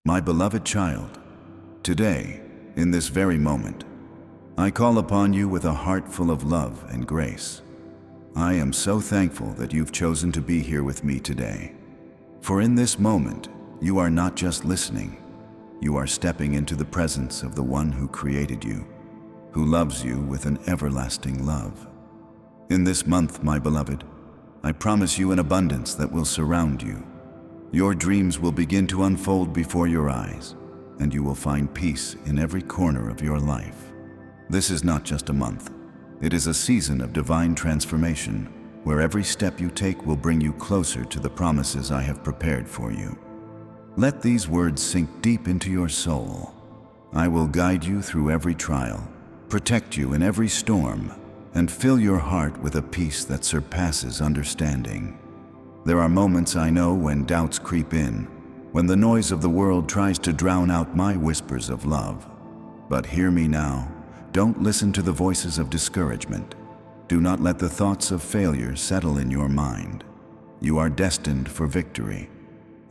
My beloved child, today, in this very moment, I call upon you with a heart full of love and grace. I am so thankful that you've chosen to be here with me today. For in this moment, you are not just listening, you are stepping into the presence of the one who created you, who loves you with an everlasting love. In this month, my beloved, I promise you an abundance that will surround you. Your dreams will begin to unfold before your eyes, and you will find peace in every corner of your life. This is not just a month. It is a season of divine transformation, where every step you take will bring you closer to the promises I have prepared for you. Let these words sink deep into your soul. I will guide you through every trial, protect you in every storm, and fill your heart with a peace that surpasses understanding. There are moments, I know, when doubts creep in, when the noise of the world tries to drown out my whispers of love. But hear me now. Don't listen to the voices of discouragement. Do not let the thoughts of failure settle in your mind. You are destined for victory.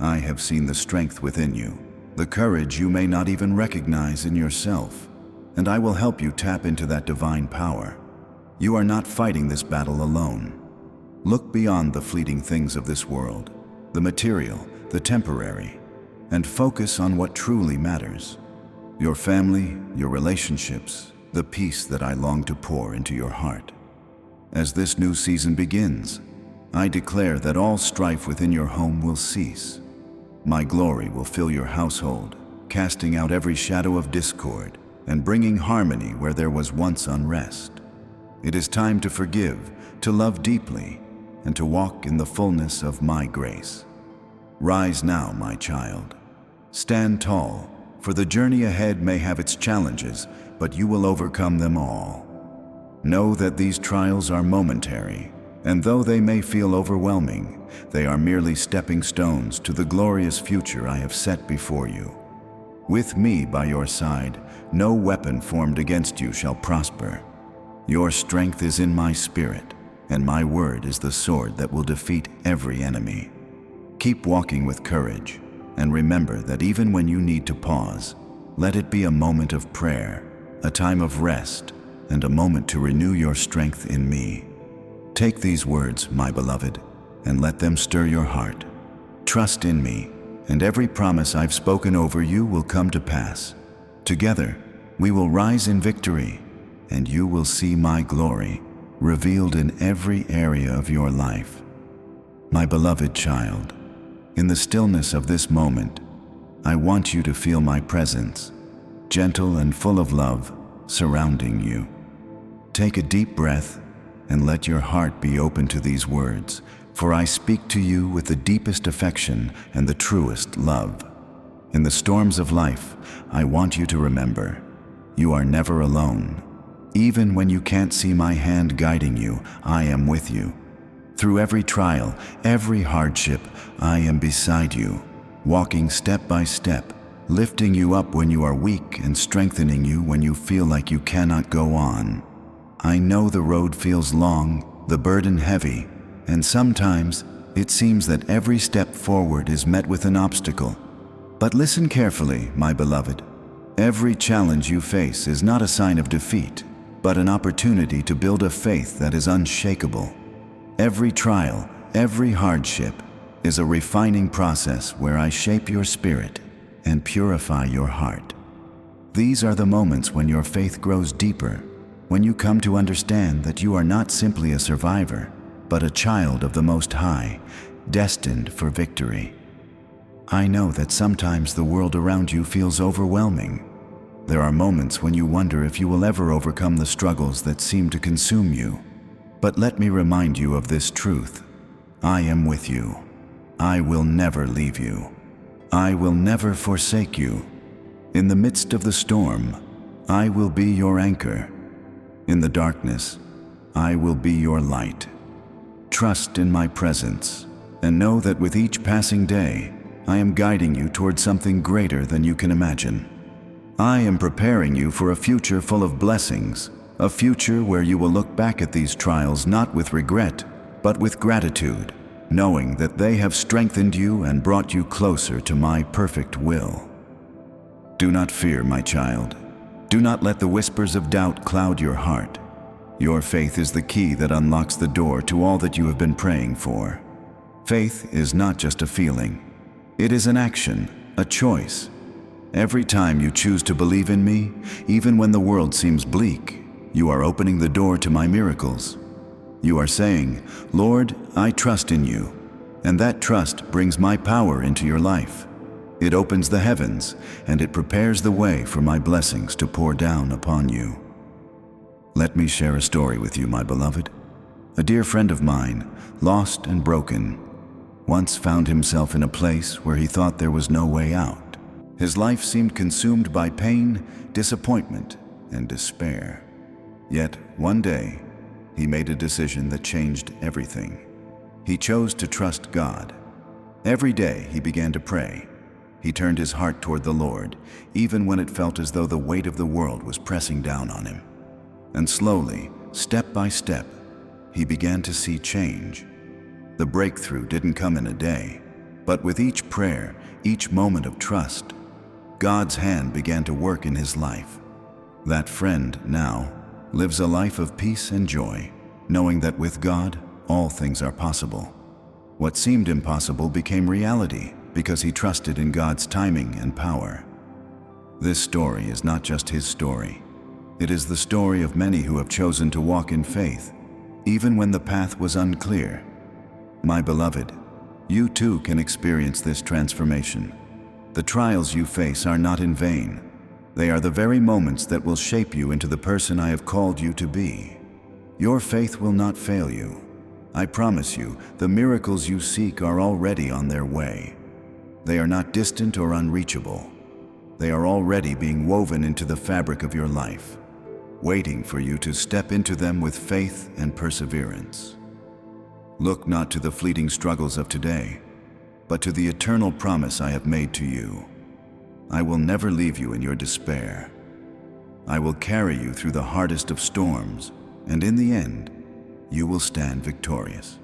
I have seen the strength within you, the courage you may not even recognize in yourself, and I will help you tap into that divine power. You are not fighting this battle alone. Look beyond the fleeting things of this world, the material, the temporary, and focus on what truly matters. Your family, your relationships, the peace that I long to pour into your heart. As this new season begins, I declare that all strife within your home will cease. My glory will fill your household, casting out every shadow of discord and bringing harmony where there was once unrest. It is time to forgive, to love deeply, and to walk in the fullness of my grace. Rise now, my child. Stand tall, for the journey ahead may have its challenges, but you will overcome them all. Know that these trials are momentary, and though they may feel overwhelming, they are merely stepping stones to the glorious future I have set before you. With me by your side, no weapon formed against you shall prosper. Your strength is in my spirit, and my word is the sword that will defeat every enemy. Keep walking with courage, and remember that even when you need to pause, let it be a moment of prayer, a time of rest, and a moment to renew your strength in me. Take these words, my beloved, and let them stir your heart. Trust in me, and every promise I've spoken over you will come to pass. Together, we will rise in victory, and you will see my glory revealed in every area of your life. My beloved child, in the stillness of this moment, I want you to feel my presence, gentle and full of love, surrounding you. Take a deep breath and let your heart be open to these words, for I speak to you with the deepest affection and the truest love. In the storms of life, I want you to remember, you are never alone. Even when you can't see my hand guiding you, I am with you. Through every trial, every hardship, I am beside you, walking step by step, lifting you up when you are weak and strengthening you when you feel like you cannot go on. I know the road feels long, the burden heavy, and sometimes it seems that every step forward is met with an obstacle. But listen carefully, my beloved. Every challenge you face is not a sign of defeat, but an opportunity to build a faith that is unshakable. Every trial, every hardship is a refining process where I shape your spirit and purify your heart. These are the moments when your faith grows deeper, when you come to understand that you are not simply a survivor, but a child of the Most High, destined for victory. I know that sometimes the world around you feels overwhelming. There are moments when you wonder if you will ever overcome the struggles that seem to consume you. But let me remind you of this truth. I am with you. I will never leave you. I will never forsake you. In the midst of the storm, I will be your anchor. In the darkness, I will be your light. Trust in my presence, and know that with each passing day, I am guiding you toward something greater than you can imagine. I am preparing you for a future full of blessings, a future where you will look back at these trials not with regret, but with gratitude, knowing that they have strengthened you and brought you closer to my perfect will. Do not fear, my child. Do not let the whispers of doubt cloud your heart. Your faith is the key that unlocks the door to all that you have been praying for. Faith is not just a feeling. It is an action, a choice. Every time you choose to believe in me, even when the world seems bleak, you are opening the door to my miracles. You are saying, Lord, I trust in you, and that trust brings my power into your life. It opens the heavens, and it prepares the way for my blessings to pour down upon you. Let me share a story with you, my beloved. A dear friend of mine, lost and broken, once found himself in a place where he thought there was no way out. His life seemed consumed by pain, disappointment, and despair. Yet, one day, he made a decision that changed everything. He chose to trust God. Every day he began to pray. He turned his heart toward the Lord, even when it felt as though the weight of the world was pressing down on him. And slowly, step by step, he began to see change. The breakthrough didn't come in a day, but with each prayer, each moment of trust, God's hand began to work in his life. That friend now lives a life of peace and joy, knowing that with God, all things are possible. What seemed impossible became reality because he trusted in God's timing and power. This story is not just his story. It is the story of many who have chosen to walk in faith, even when the path was unclear. My beloved, you too can experience this transformation. The trials you face are not in vain. They are the very moments that will shape you into the person I have called you to be. Your faith will not fail you. I promise you, the miracles you seek are already on their way. They are not distant or unreachable. They are already being woven into the fabric of your life, waiting for you to step into them with faith and perseverance. Look not to the fleeting struggles of today, but to the eternal promise I have made to you. I will never leave you in your despair. I will carry you through the hardest of storms, and in the end, you will stand victorious.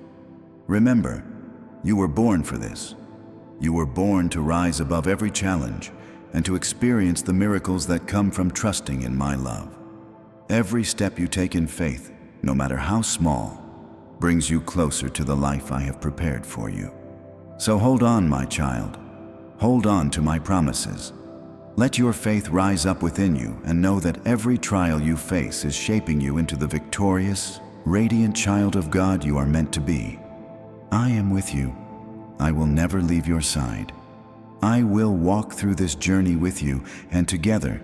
Remember, you were born for this. You were born to rise above every challenge and to experience the miracles that come from trusting in my love. Every step you take in faith, no matter how small, brings you closer to the life I have prepared for you. So hold on, my child. Hold on to my promises. Let your faith rise up within you and know that every trial you face is shaping you into the victorious, radiant child of God you are meant to be. I am with you. I will never leave your side. I will walk through this journey with you, and together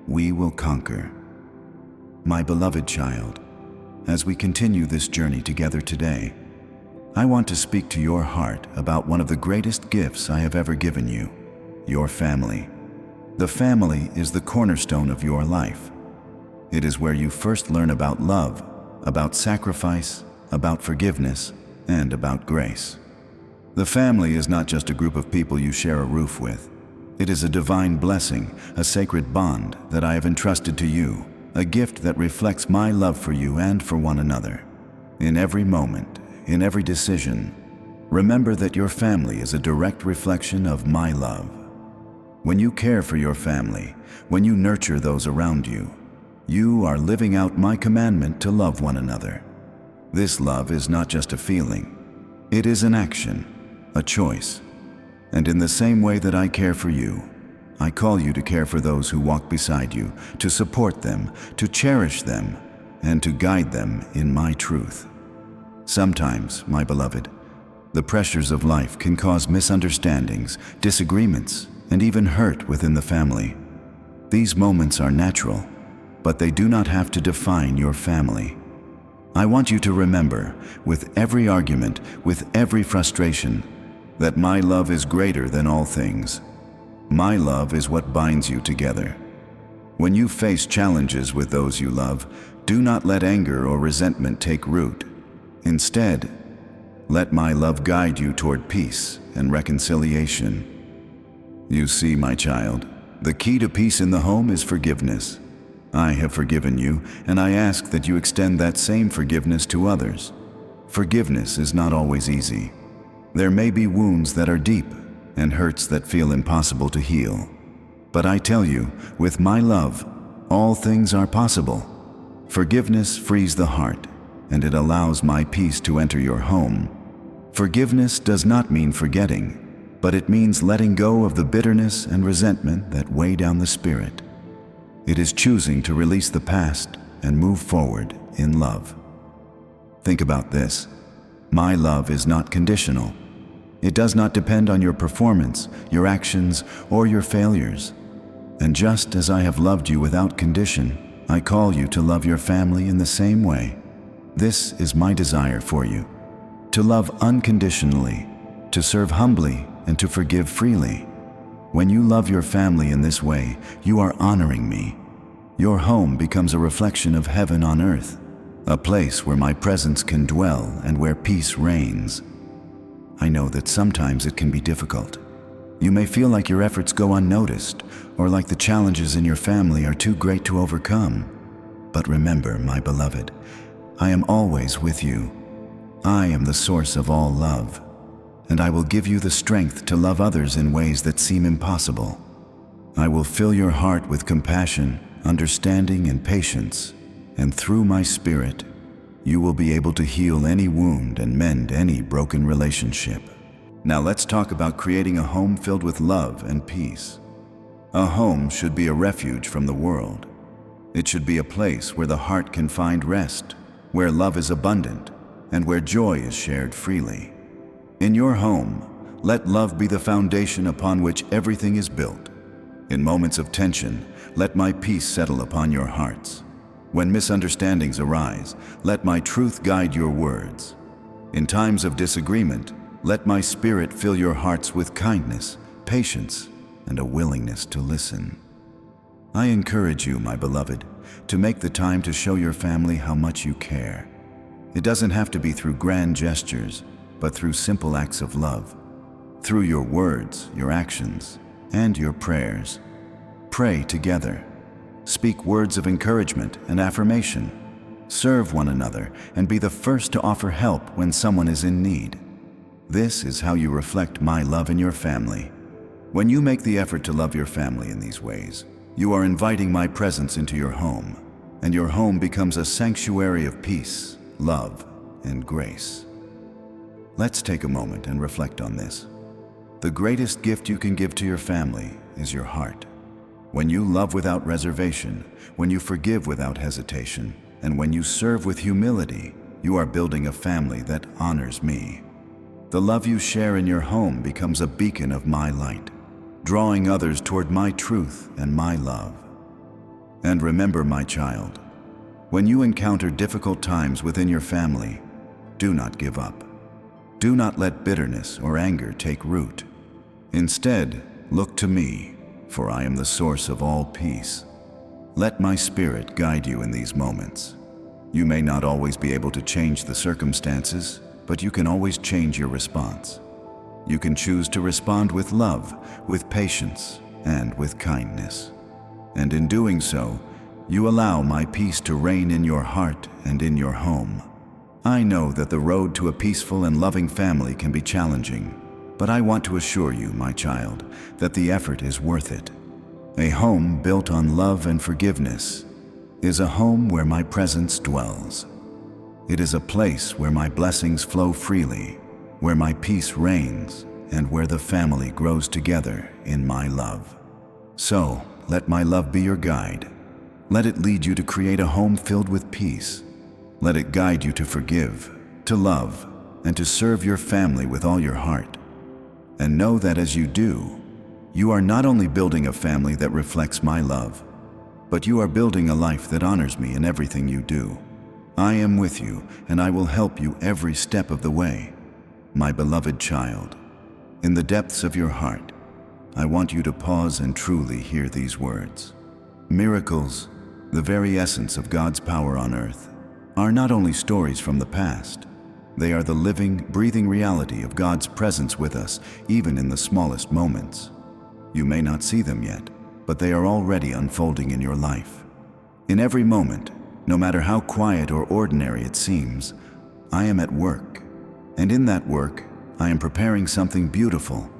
we will conquer. My beloved child, as we continue this journey together today, I want to speak to your heart about one of the greatest gifts I have ever given you, your family. The family is the cornerstone of your life. It is where you first learn about love, about sacrifice, about forgiveness, and about grace. The family is not just a group of people you share a roof with. It is a divine blessing, a sacred bond that I have entrusted to you, a gift that reflects my love for you and for one another. In every moment, in every decision, remember that your family is a direct reflection of my love. When you care for your family, when you nurture those around you, you are living out my commandment to love one another. This love is not just a feeling. It is an action, a choice. And in the same way that I care for you, I call you to care for those who walk beside you, to support them, to cherish them, and to guide them in my truth. Sometimes, my beloved, the pressures of life can cause misunderstandings, disagreements, and even hurt within the family. These moments are natural, but they do not have to define your family. I want you to remember, with every argument, with every frustration, that my love is greater than all things. My love is what binds you together. When you face challenges with those you love, do not let anger or resentment take root. Instead, let my love guide you toward peace and reconciliation. You see, my child, the key to peace in the home is forgiveness. I have forgiven you, and I ask that you extend that same forgiveness to others. Forgiveness is not always easy. There may be wounds that are deep and hurts that feel impossible to heal. But I tell you, with my love, all things are possible. Forgiveness frees the heart, and it allows my peace to enter your home. Forgiveness does not mean forgetting, but it means letting go of the bitterness and resentment that weigh down the spirit. It is choosing to release the past and move forward in love. Think about this. My love is not conditional. It does not depend on your performance, your actions, or your failures. And just as I have loved you without condition, I call you to love your family in the same way. This is my desire for you: to love unconditionally, to serve humbly, and to forgive freely. When you love your family in this way, you are honoring me. Your home becomes a reflection of heaven on earth, a place where my presence can dwell and where peace reigns. I know that sometimes it can be difficult. You may feel like your efforts go unnoticed, or like the challenges in your family are too great to overcome. But remember, my beloved, I am always with you. I am the source of all love, and I will give you the strength to love others in ways that seem impossible. I will fill your heart with compassion, understanding, and patience, and through my Spirit, you will be able to heal any wound and mend any broken relationship. Now let's talk about creating a home filled with love and peace. A home should be a refuge from the world. It should be a place where the heart can find rest, where love is abundant, and where joy is shared freely. In your home, let love be the foundation upon which everything is built. In moments of tension, let my peace settle upon your hearts. When misunderstandings arise, let my truth guide your words. In times of disagreement, let my Spirit fill your hearts with kindness, patience, and a willingness to listen. I encourage you, my beloved, to make the time to show your family how much you care. It doesn't have to be through grand gestures, but through simple acts of love. Through your words, your actions, and your prayers. Pray together. Speak words of encouragement and affirmation. Serve one another and be the first to offer help when someone is in need. This is how you reflect my love in your family. When you make the effort to love your family in these ways, you are inviting my presence into your home, and your home becomes a sanctuary of peace, love, and grace. Let's take a moment and reflect on this. The greatest gift you can give to your family is your heart. When you love without reservation, when you forgive without hesitation, and when you serve with humility, you are building a family that honors me. The love you share in your home becomes a beacon of my light, drawing others toward my truth and my love. And remember, my child, when you encounter difficult times within your family, do not give up. Do not let bitterness or anger take root. Instead, look to me, for I am the source of all peace. Let my Spirit guide you in these moments. You may not always be able to change the circumstances, but you can always change your response. You can choose to respond with love, with patience, and with kindness. And in doing so, you allow my peace to reign in your heart and in your home. I know that the road to a peaceful and loving family can be challenging, but I want to assure you, my child, that the effort is worth it. A home built on love and forgiveness is a home where my presence dwells. It is a place where my blessings flow freely, where my peace reigns, and where the family grows together in my love. So, let my love be your guide. Let it lead you to create a home filled with peace. Let it guide you to forgive, to love, and to serve your family with all your heart. And know that as you do, you are not only building a family that reflects my love, but you are building a life that honors me in everything you do. I am with you, and I will help you every step of the way. My beloved child, in the depths of your heart, I want you to pause and truly hear these words. Miracles, the very essence of God's power on earth, are not only stories from the past. They are the living, breathing reality of God's presence with us, even in the smallest moments. You may not see them yet, but they are already unfolding in your life. In every moment, no matter how quiet or ordinary it seems, I am at work. And in that work, I am preparing something beautiful,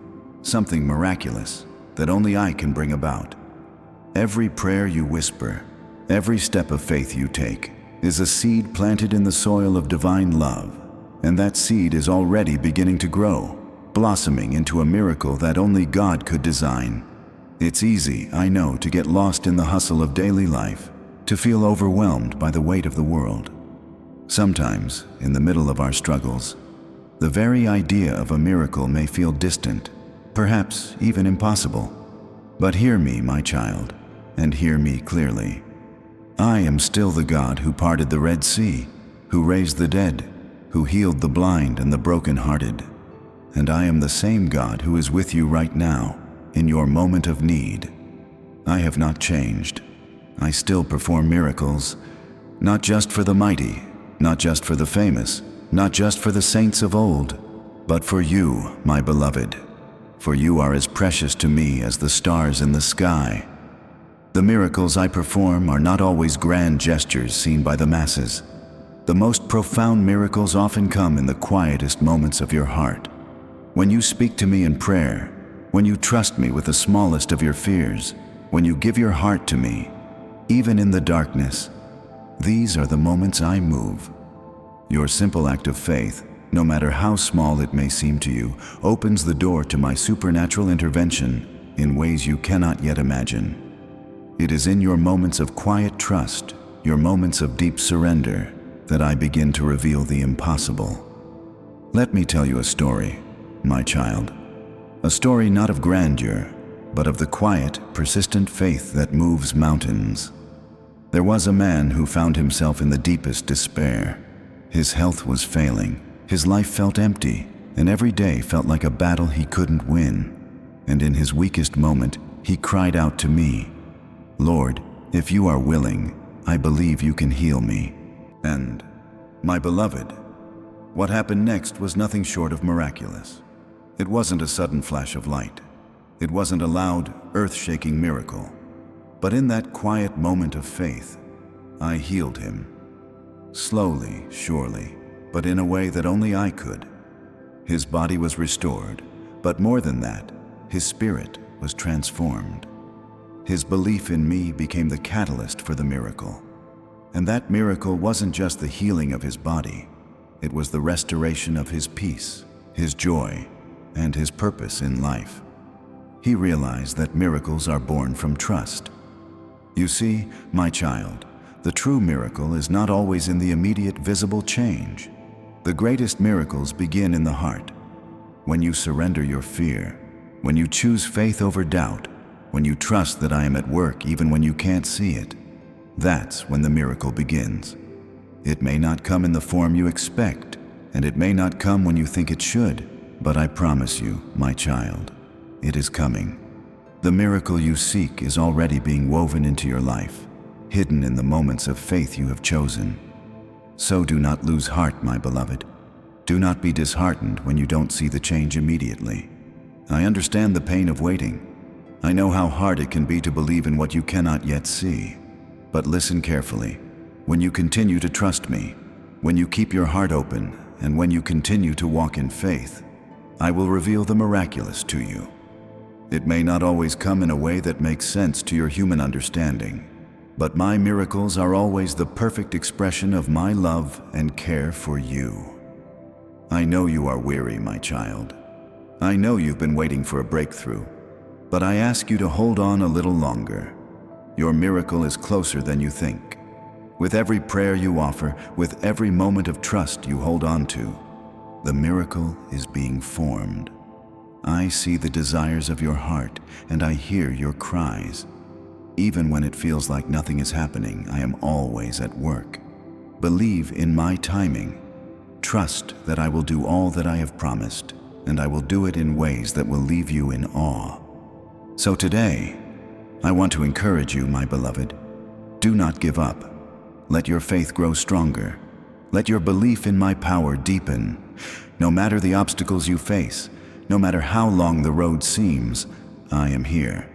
something miraculous that only I can bring about. Every prayer you whisper, every step of faith you take, is a seed planted in the soil of divine love, and that seed is already beginning to grow, blossoming into a miracle that only God could design. It's easy, I know, to get lost in the hustle of daily life, to feel overwhelmed by the weight of the world. Sometimes, in the middle of our struggles, the very idea of a miracle may feel distant, perhaps even impossible. But hear me, my child, and hear me clearly. I am still the God who parted the Red Sea, who raised the dead, who healed the blind and the brokenhearted. And I am the same God who is with you right now, in your moment of need. I have not changed. I still perform miracles, not just for the mighty, not just for the famous, not just for the saints of old, but for you, my beloved. For you are as precious to me as the stars in the sky. The miracles I perform are not always grand gestures seen by the masses. The most profound miracles often come in the quietest moments of your heart. When you speak to me in prayer, when you trust me with the smallest of your fears, when you give your heart to me, even in the darkness, these are the moments I move. Your simple act of faith, no matter how small it may seem to you, opens the door to my supernatural intervention in ways you cannot yet imagine. It is in your moments of quiet trust, your moments of deep surrender, that I begin to reveal the impossible. Let me tell you a story, my child. A story not of grandeur, but of the quiet, persistent faith that moves mountains. There was a man who found himself in the deepest despair. His health was failing, his life felt empty, and every day felt like a battle he couldn't win. And in his weakest moment, he cried out to me, "Lord, if you are willing, I believe you can heal me." And, my beloved, what happened next was nothing short of miraculous. It wasn't a sudden flash of light. It wasn't a loud, earth-shaking miracle. But in that quiet moment of faith, I healed him. Slowly, surely, but in a way that only I could. His body was restored, but more than that, his spirit was transformed. His belief in me became the catalyst for the miracle. And that miracle wasn't just the healing of his body, it was the restoration of his peace, his joy, and his purpose in life. He realized that miracles are born from trust. You see, my child, the true miracle is not always in the immediate visible change. The greatest miracles begin in the heart. When you surrender your fear, when you choose faith over doubt, when you trust that I am at work even when you can't see it, that's when the miracle begins. It may not come in the form you expect, and it may not come when you think it should, but I promise you, my child, it is coming. The miracle you seek is already being woven into your life, hidden in the moments of faith you have chosen. So do not lose heart, my beloved. Do not be disheartened when you don't see the change immediately. I understand the pain of waiting. I know how hard it can be to believe in what you cannot yet see. But listen carefully. When you continue to trust me, when you keep your heart open, and when you continue to walk in faith, I will reveal the miraculous to you. It may not always come in a way that makes sense to your human understanding, but my miracles are always the perfect expression of my love and care for you. I know you are weary, my child. I know you've been waiting for a breakthrough, but I ask you to hold on a little longer. Your miracle is closer than you think. With every prayer you offer, with every moment of trust you hold on to, the miracle is being formed. I see the desires of your heart, and I hear your cries. Even when it feels like nothing is happening, I am always at work. Believe in my timing. Trust that I will do all that I have promised, and I will do it in ways that will leave you in awe. So today, I want to encourage you, my beloved. Do not give up. Let your faith grow stronger. Let your belief in my power deepen. No matter the obstacles you face, no matter how long the road seems, I am here.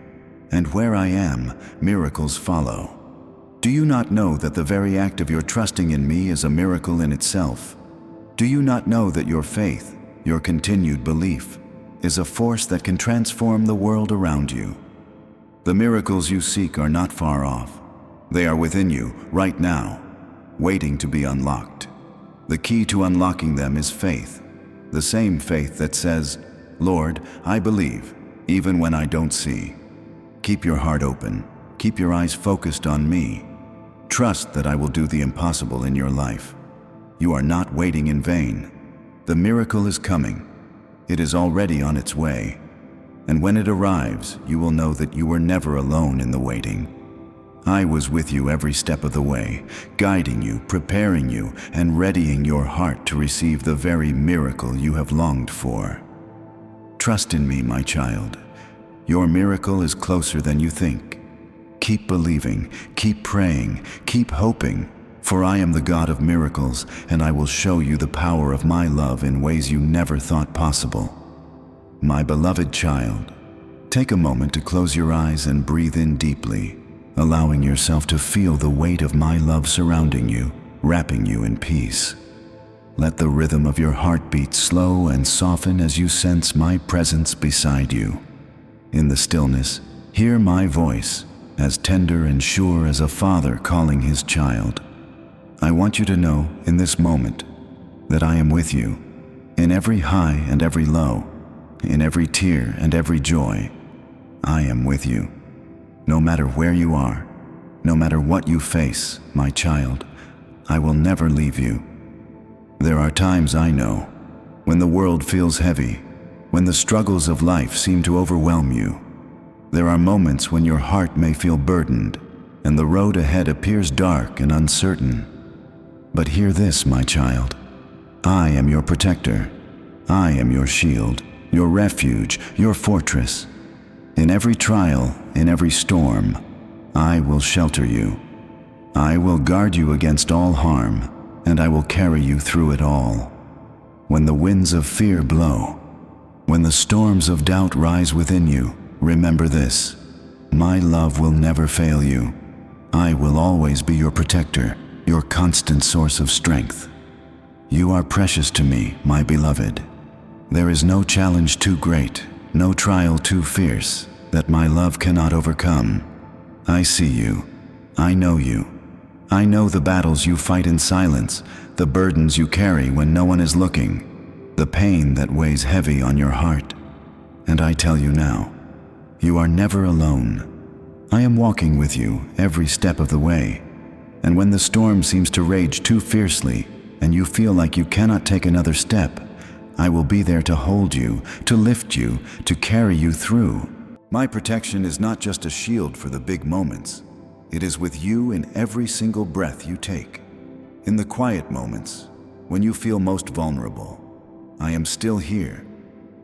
And where I am, miracles follow. Do you not know that the very act of your trusting in me is a miracle in itself? Do you not know that your faith, your continued belief, is a force that can transform the world around you? The miracles you seek are not far off. They are within you, right now, waiting to be unlocked. The key to unlocking them is faith. The same faith that says, "Lord, I believe, even when I don't see." Keep your heart open. Keep your eyes focused on me. Trust that I will do the impossible in your life. You are not waiting in vain. The miracle is coming. It is already on its way. And when it arrives, you will know that you were never alone in the waiting. I was with you every step of the way, guiding you, preparing you, and readying your heart to receive the very miracle you have longed for. Trust in me, my child. Your miracle is closer than you think. Keep believing, keep praying, keep hoping, for I am the God of miracles, and I will show you the power of my love in ways you never thought possible. My beloved child, take a moment to close your eyes and breathe in deeply, allowing yourself to feel the weight of my love surrounding you, wrapping you in peace. Let the rhythm of your heartbeat slow and soften as you sense my presence beside you. In the stillness, hear my voice, as tender and sure as a father calling his child. I want you to know, in this moment, that I am with you, in every high and every low, in every tear and every joy. I am with you. No matter where you are, no matter what you face, my child, I will never leave you. There are times, I know, when the world feels heavy, when the struggles of life seem to overwhelm you. There are moments when your heart may feel burdened, and the road ahead appears dark and uncertain. But hear this, my child. I am your protector. I am your shield, your refuge, your fortress. In every trial, in every storm, I will shelter you. I will guard you against all harm, and I will carry you through it all. When the winds of fear blow, when the storms of doubt rise within you, remember this: my love will never fail you. I will always be your protector, your constant source of strength. You are precious to me, my beloved. There is no challenge too great, no trial too fierce, that my love cannot overcome. I see you. I know you. I know the battles you fight in silence, the burdens you carry when no one is looking, the pain that weighs heavy on your heart. And I tell you now, you are never alone. I am walking with you every step of the way. And when the storm seems to rage too fiercely, and you feel like you cannot take another step, I will be there to hold you, to lift you, to carry you through. My protection is not just a shield for the big moments. It is with you in every single breath you take. In the quiet moments, when you feel most vulnerable, I am still here.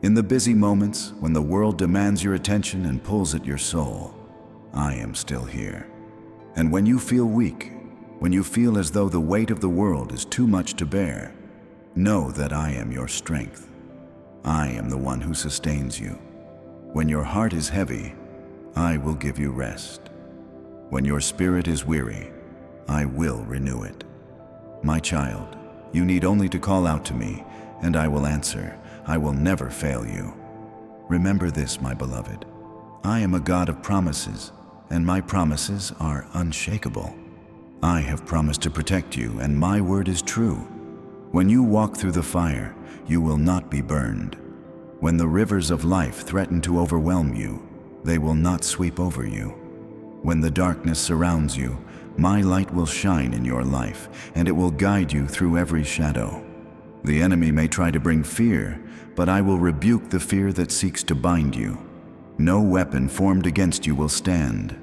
In the busy moments, when the world demands your attention and pulls at your soul, I am still here. And when you feel weak, when you feel as though the weight of the world is too much to bear, know that I am your strength. I am the one who sustains you. When your heart is heavy, I will give you rest. When your spirit is weary, I will renew it. My child, you need only to call out to me, and I will answer. I will never fail you. Remember this, my beloved. I am a God of promises, and my promises are unshakable. I have promised to protect you, and my word is true. When you walk through the fire, you will not be burned. When the rivers of life threaten to overwhelm you, they will not sweep over you. When the darkness surrounds you, my light will shine in your life, and it will guide you through every shadow. The enemy may try to bring fear, but I will rebuke the fear that seeks to bind you. No weapon formed against you will stand.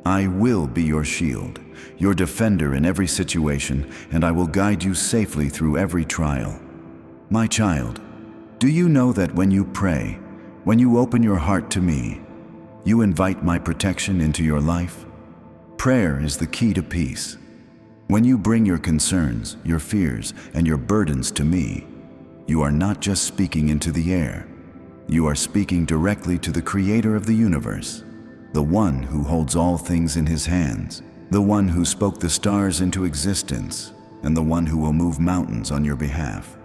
I will be your shield, your defender in every situation, and I will guide you safely through every trial. My child, do you know that when you pray, when you open your heart to me, you invite my protection into your life? Prayer is the key to peace. When you bring your concerns, your fears, and your burdens to me, you are not just speaking into the air. You are speaking directly to the Creator of the universe, the one who holds all things in his hands, the one who spoke the stars into existence, and the one who will move mountains on your behalf.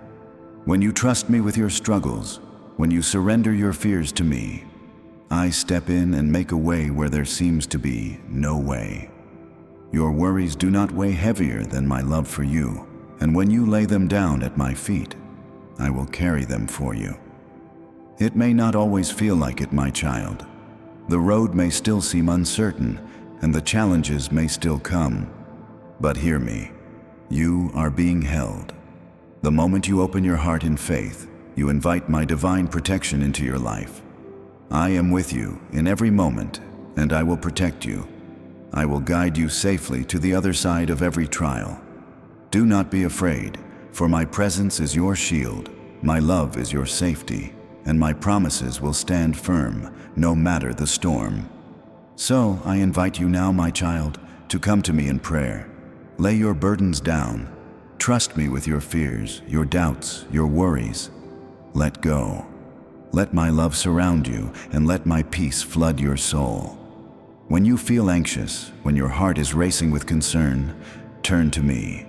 When you trust me with your struggles, when you surrender your fears to me, I step in and make a way where there seems to be no way. Your worries do not weigh heavier than my love for you, and when you lay them down at my feet, I will carry them for you. It may not always feel like it, my child. The road may still seem uncertain, and the challenges may still come. But hear me, you are being held. The moment you open your heart in faith, you invite my divine protection into your life. I am with you in every moment, and I will protect you. I will guide you safely to the other side of every trial. Do not be afraid, for my presence is your shield, my love is your safety, and my promises will stand firm, no matter the storm. So I invite you now, my child, to come to me in prayer. Lay your burdens down. Trust me with your fears, your doubts, your worries. Let go. Let my love surround you, and let my peace flood your soul. When you feel anxious, when your heart is racing with concern, turn to me.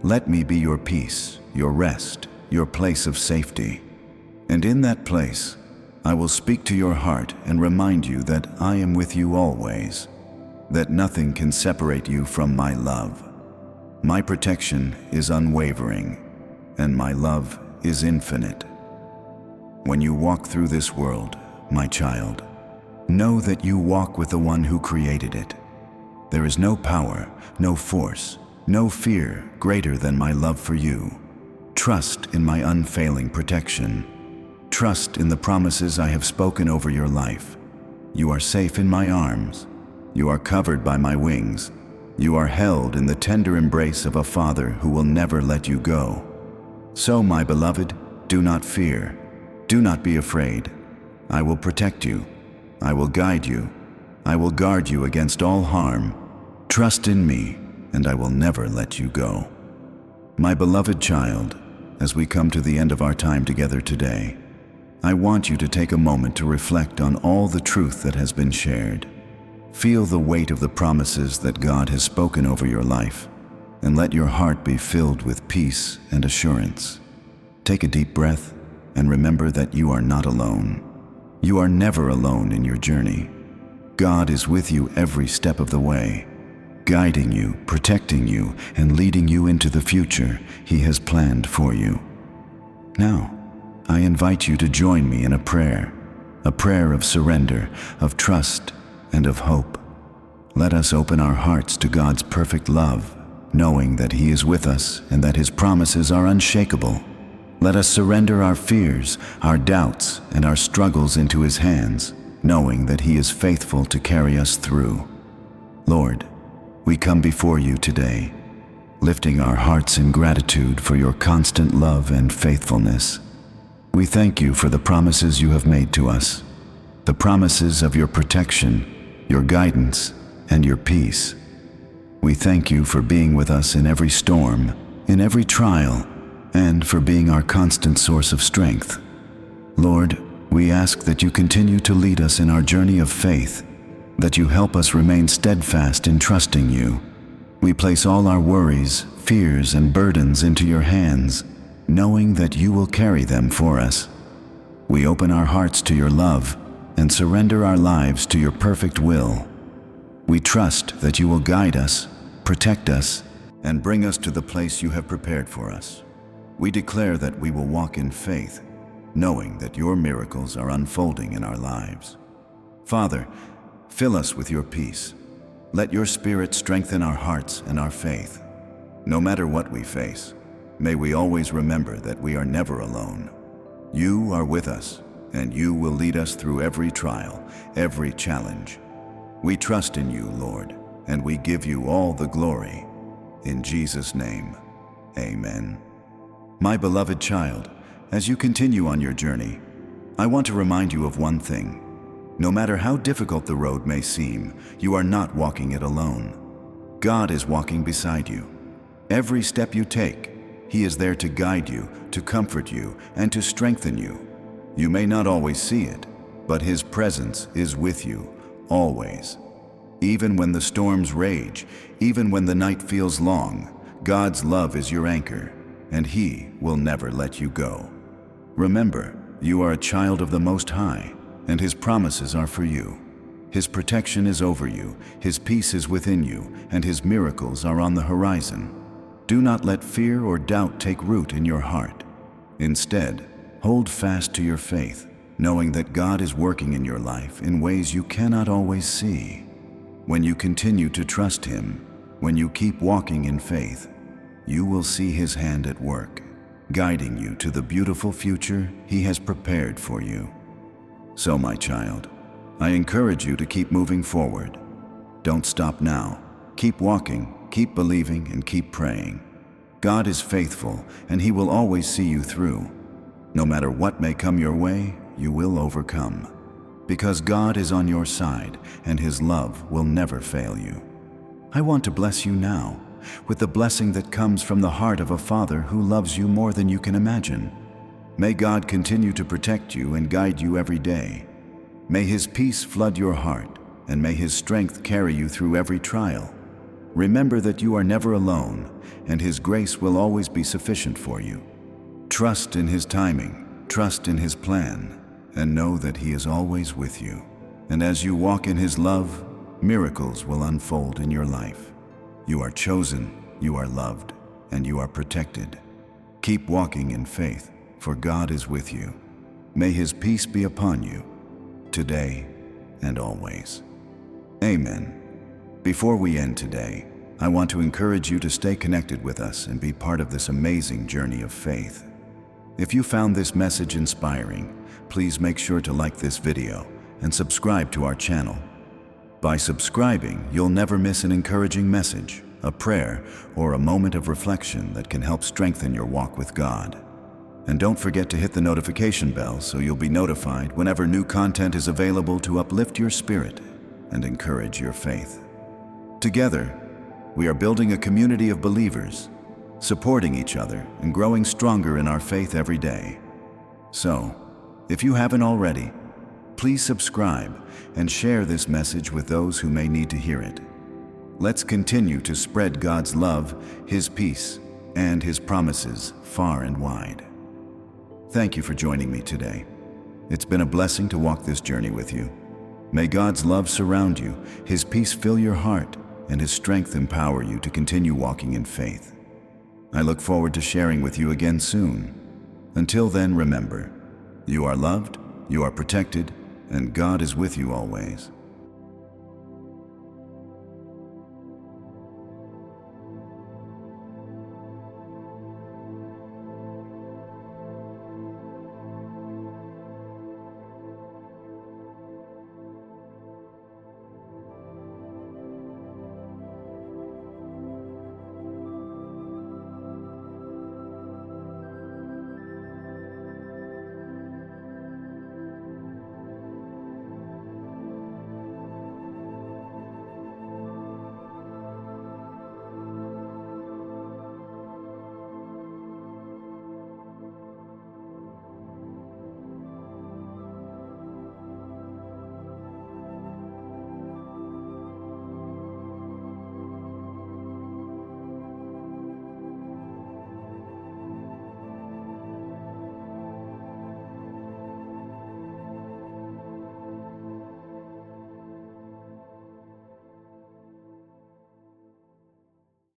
Let me be your peace, your rest, your place of safety. And in that place, I will speak to your heart and remind you that I am with you always, that nothing can separate you from my love. My protection is unwavering, and my love is infinite. When you walk through this world, my child, know that you walk with the one who created it. There is no power, no force, no fear greater than my love for you. Trust in my unfailing protection. Trust in the promises I have spoken over your life. You are safe in my arms. You are covered by my wings. You are held in the tender embrace of a Father who will never let you go. So, my beloved, do not fear. Do not be afraid. I will protect you. I will guide you. I will guard you against all harm. Trust in me, and I will never let you go. My beloved child, as we come to the end of our time together today, I want you to take a moment to reflect on all the truth that has been shared. Feel the weight of the promises that God has spoken over your life, and let your heart be filled with peace and assurance. Take a deep breath and remember that you are not alone. You are never alone in your journey. God is with you every step of the way, guiding you, protecting you, and leading you into the future He has planned for you. Now, I invite you to join me in a prayer of surrender, of trust, and of hope. Let us open our hearts to God's perfect love, knowing that He is with us and that His promises are unshakable. Let us surrender our fears, our doubts, and our struggles into His hands, knowing that He is faithful to carry us through. Lord, we come before you today, lifting our hearts in gratitude for your constant love and faithfulness. We thank you for the promises you have made to us, the promises of your protection, your guidance, and your peace. We thank you for being with us in every storm, in every trial, and for being our constant source of strength. Lord, we ask that you continue to lead us in our journey of faith, that you help us remain steadfast in trusting you. We place all our worries, fears, and burdens into your hands, knowing that you will carry them for us. We open our hearts to your love and surrender our lives to your perfect will. We trust that you will guide us, protect us, and bring us to the place you have prepared for us. We declare that we will walk in faith, knowing that your miracles are unfolding in our lives. Father, fill us with your peace. Let your Spirit strengthen our hearts and our faith. No matter what we face, may we always remember that we are never alone. You are with us, and you will lead us through every trial, every challenge. We trust in you, Lord, and we give you all the glory. In Jesus' name, amen. My beloved child, as you continue on your journey, I want to remind you of one thing. No matter how difficult the road may seem, you are not walking it alone. God is walking beside you. Every step you take, He is there to guide you, to comfort you, and to strengthen you. You may not always see it, but His presence is with you, always. Even when the storms rage, even when the night feels long, God's love is your anchor, and He will never let you go. Remember, you are a child of the Most High, and His promises are for you. His protection is over you, His peace is within you, and His miracles are on the horizon. Do not let fear or doubt take root in your heart. Instead, hold fast to your faith, knowing that God is working in your life in ways you cannot always see. When you continue to trust Him, when you keep walking in faith, you will see His hand at work, guiding you to the beautiful future He has prepared for you. So, my child, I encourage you to keep moving forward. Don't stop now. Keep walking, keep believing, and keep praying. God is faithful, and He will always see you through. No matter what may come your way, you will overcome. Because God is on your side, and His love will never fail you. I want to bless you now, with the blessing that comes from the heart of a Father who loves you more than you can imagine. May God continue to protect you and guide you every day. May His peace flood your heart, and may His strength carry you through every trial. Remember that you are never alone, and His grace will always be sufficient for you. Trust in His timing, trust in His plan, and know that He is always with you. And as you walk in His love, miracles will unfold in your life. You are chosen, you are loved, and you are protected. Keep walking in faith, for God is with you. May His peace be upon you, today and always. Amen. Before we end today, I want to encourage you to stay connected with us and be part of this amazing journey of faith. If you found this message inspiring, please make sure to like this video and subscribe to our channel. By subscribing, you'll never miss an encouraging message, a prayer, or a moment of reflection that can help strengthen your walk with God. And don't forget to hit the notification bell so you'll be notified whenever new content is available to uplift your spirit and encourage your faith. Together, we are building a community of believers, supporting each other and growing stronger in our faith every day. So, if you haven't already, please subscribe and share this message with those who may need to hear it. Let's continue to spread God's love, His peace, and His promises far and wide. Thank you for joining me today. It's been a blessing to walk this journey with you. May God's love surround you, His peace fill your heart, and His strength empower you to continue walking in faith. I look forward to sharing with you again soon. Until then, remember, you are loved, you are protected, and God is with you always.